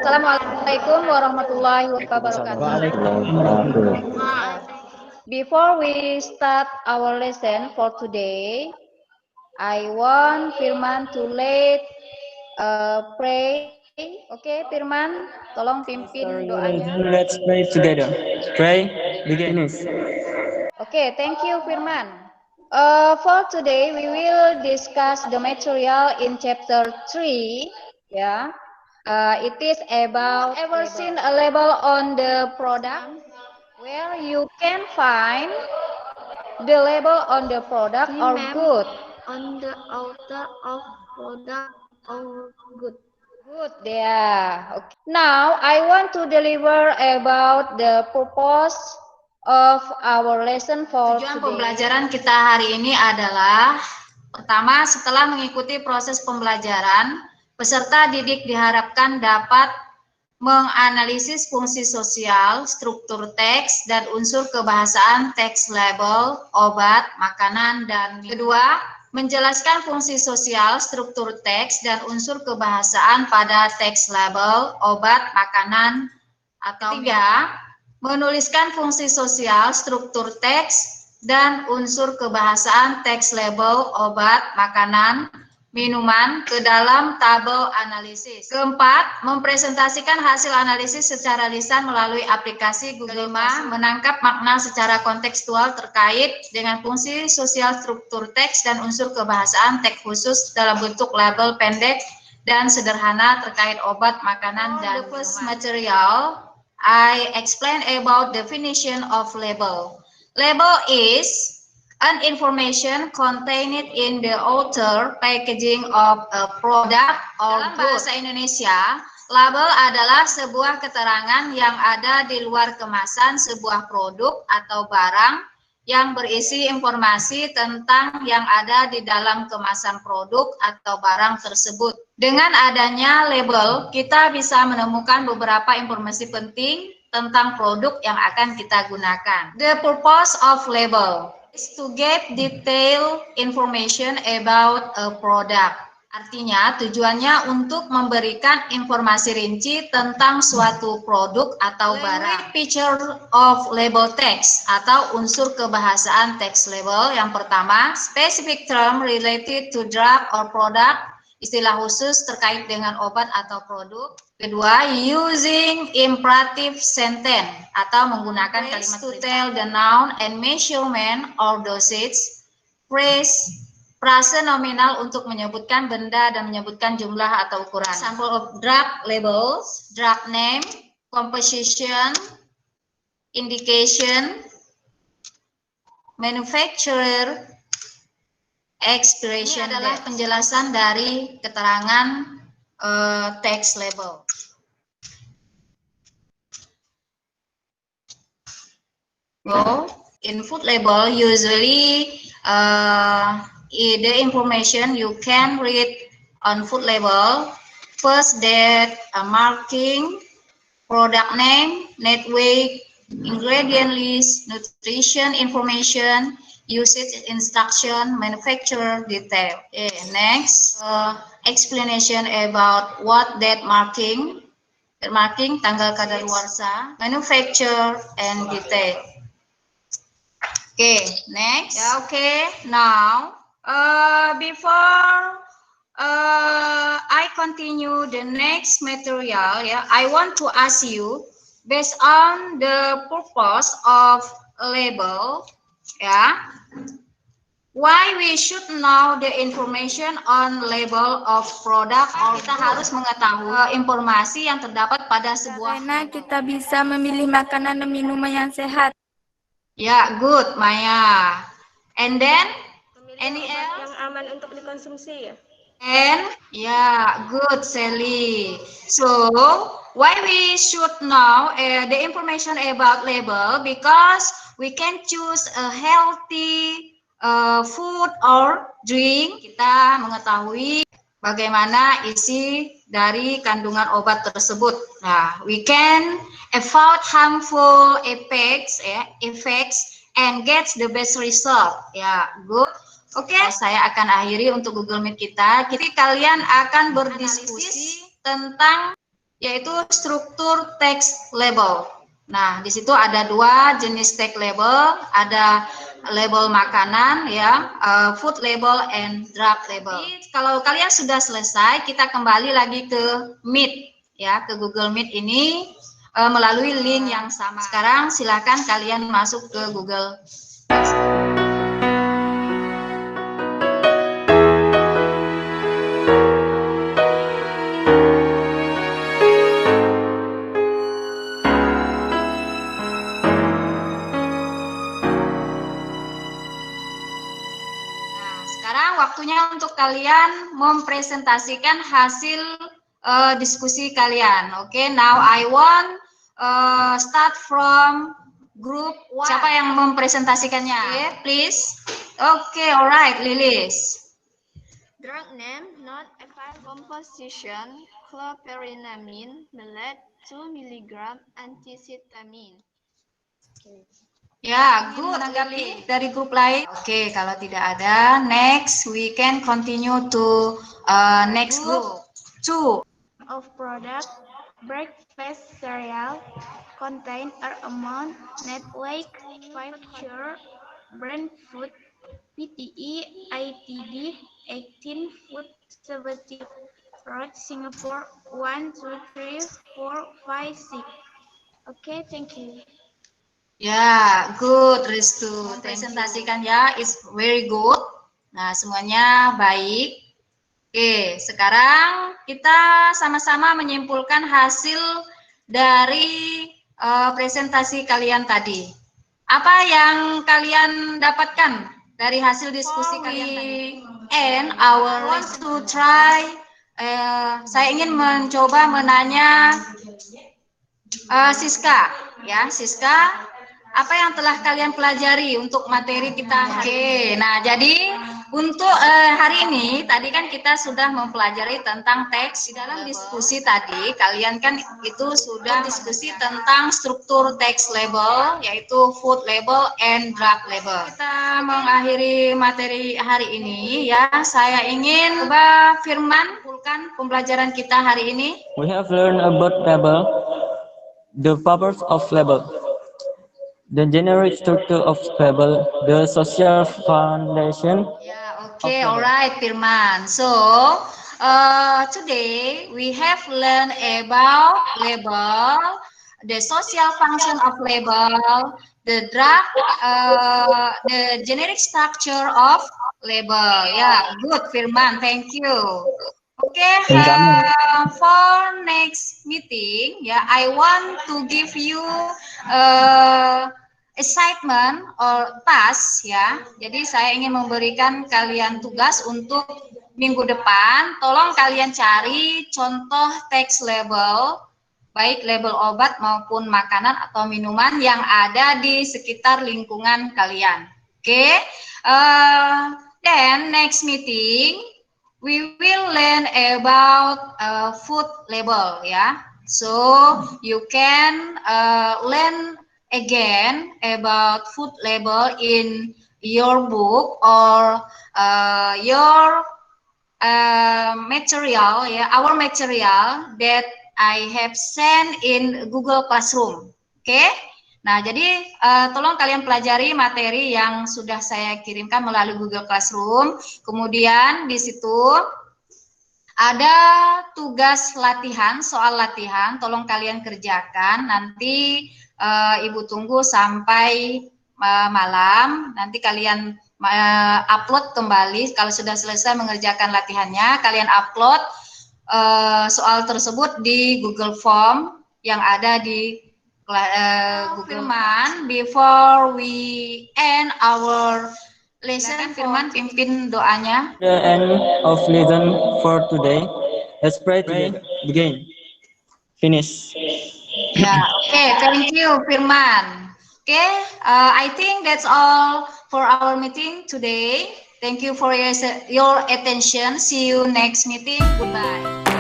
Assalamualaikum warahmatullahi wabarakatuh. Before we start our lesson for today, I want Firman to lead pray. Oke, Firman, tolong pimpin doanya. Let's pray together. Pray, begin. Okay, thank you, Firman. For today, we will discuss the material in chapter 3. Yeah, it is about ever seen a label on the product where you can find the label on the product or good. On the outer of product or good. Good, yeah. Okay. Now, I want to deliver about the purpose of our lesson for Tujuan today. pembelajaran kita hari ini adalah pertama, setelah mengikuti proses pembelajaran, peserta didik diharapkan dapat menganalisis fungsi sosial, struktur teks, dan unsur kebahasaan teks label, obat, makanan, dan kedua, menjelaskan fungsi sosial, struktur teks, dan unsur kebahasaan pada teks label, obat, makanan, atau ketiga, menuliskan fungsi sosial, struktur teks, dan unsur kebahasaan teks label, obat, makanan, minuman ke dalam tabel analisis. Keempat, mempresentasikan hasil analisis secara lisan melalui aplikasi Google. Kelima, menangkap makna secara kontekstual terkait dengan fungsi sosial, struktur teks, dan unsur kebahasaan teks khusus dalam bentuk label pendek dan sederhana terkait obat, makanan, dan minuman. Material, I explain about definition of label. Label is an information contained in the outer packaging of a product or good. Dalam bahasa Indonesia, label adalah sebuah keterangan yang ada di luar kemasan sebuah produk atau barang yang berisi informasi tentang yang ada di dalam kemasan produk atau barang tersebut. Dengan adanya label, kita bisa menemukan beberapa informasi penting tentang produk yang akan kita gunakan. The purpose of label is to give detailed information about a product. Artinya, tujuannya untuk memberikan informasi rinci tentang suatu produk atau barang. Feature of label text atau unsur kebahasaan text label. Yang pertama, specific term related to drug or product, istilah khusus terkait dengan obat atau produk. Kedua, using imperative sentence atau menggunakan kalimat to tell the noun and measurement or dosage. Phrase, frase nominal untuk menyebutkan benda dan menyebutkan jumlah atau ukuran. Example of drug labels, drug name, composition, indication, manufacturer, expiration. Ini adalah penjelasan dari keterangan text label. So, in food label, usually the information you can read on food label, first date, marking, product name, net weight, ingredient list, nutrition information, usage instruction, manufacturer detail. Okay, next, explanation about what that marking, tanggal kadaluarsa, manufacturer, and detail. Okay, next. Yeah, okay, now, before I continue the next material, yeah, I want to ask you, based on the purpose of label, yeah, why we should know the information on label of product, or kita harus mengetahui informasi yang terdapat pada sebuah Karena kita bisa memilih makanan dan minuman yang sehat. Ya, good, Maya. And then, any else? Yang aman untuk dikonsumsi ya. And, yeah, good, Sally. So, why we should know the information about label? Because we can choose a healthy food or drink. Kita mengetahui bagaimana isi dari kandungan obat tersebut. Nah, we can avoid harmful effects, and get the best result. Ya, good. Oke, saya akan akhiri untuk Google Meet kita. Jadi kalian akan berdiskusi tentang yaitu struktur text label. Nah, di situ ada dua jenis text label, ada label makanan, ya, food label and drug label. Jadi, kalau kalian sudah selesai, kita kembali lagi ke Meet, ya, ke Google Meet ini melalui link yang sama. Sekarang silakan kalian masuk ke Google. Sekarang waktunya untuk kalian mempresentasikan hasil diskusi kalian. Oke, now I want start from group one. Siapa yang mempresentasikannya? Oke, please. Oke, alright, Lilis. Drug name, not a file composition, cloperinamine, melet 2 mg antihistamine. Ya, good. Menanggapi dari grup lain. Oke, kalau tidak ada, next we can continue to next group. 2. Of product, breakfast cereal, contain amount, net weight, fiber, brand food, PTE, ITD, 18 food, 70 road, Singapore, 1, 2, 3, 4, 5, 6. Okay, thank you. Ya, good, Restu. Presentasikan ya, is very good. Nah, semuanya baik. Oke, sekarang kita sama-sama menyimpulkan hasil dari presentasi kalian tadi. Apa yang kalian dapatkan dari hasil diskusi kalian tadi? And our want to try, saya ingin mencoba menanya Siska, ya, Siska. Apa yang telah kalian pelajari untuk materi kita? Oke, nah jadi untuk hari ini tadi kan kita sudah mempelajari tentang teks. Di dalam diskusi tadi kalian kan itu sudah diskusi tentang struktur teks label, yaitu food label and drug label. Kita mengakhiri materi hari ini, ya. Saya ingin coba Firman pulkan pembelajaran kita hari ini. We have learned about label, the purpose of label, the generic structure of label, the social foundation. Yeah, okay, alright, Firman. So, today we have learned about label, the social function of label, the drug, the generic structure of label. Yeah, good, Firman. Thank you. Okay, for next meeting, yeah, I want to give you assignment or task, ya. Jadi saya ingin memberikan kalian tugas untuk minggu depan. Tolong kalian cari contoh teks label, baik label obat maupun makanan atau minuman yang ada di sekitar lingkungan kalian. Oke, then next meeting we will learn about food label, ya. So you can learn again about food label in your book or your material, ya, our material that I have sent in Google Classroom. Oke? Nah, jadi tolong kalian pelajari materi yang sudah saya kirimkan melalui Google Classroom. Kemudian di situ ada tugas latihan, soal latihan, tolong kalian kerjakan. Nanti Ibu tunggu sampai malam, nanti kalian upload kembali. Kalau sudah selesai mengerjakan latihannya, kalian upload soal tersebut di Google Form yang ada di Google. Firman, before we end our lesson, Firman pimpin doanya. The end of lesson for today. Let's pray together. Begin. Finish. Ya, oke, thank you, Firman. Oke, I think that's all for our meeting today. Thank you for your attention. See you next meeting. Goodbye.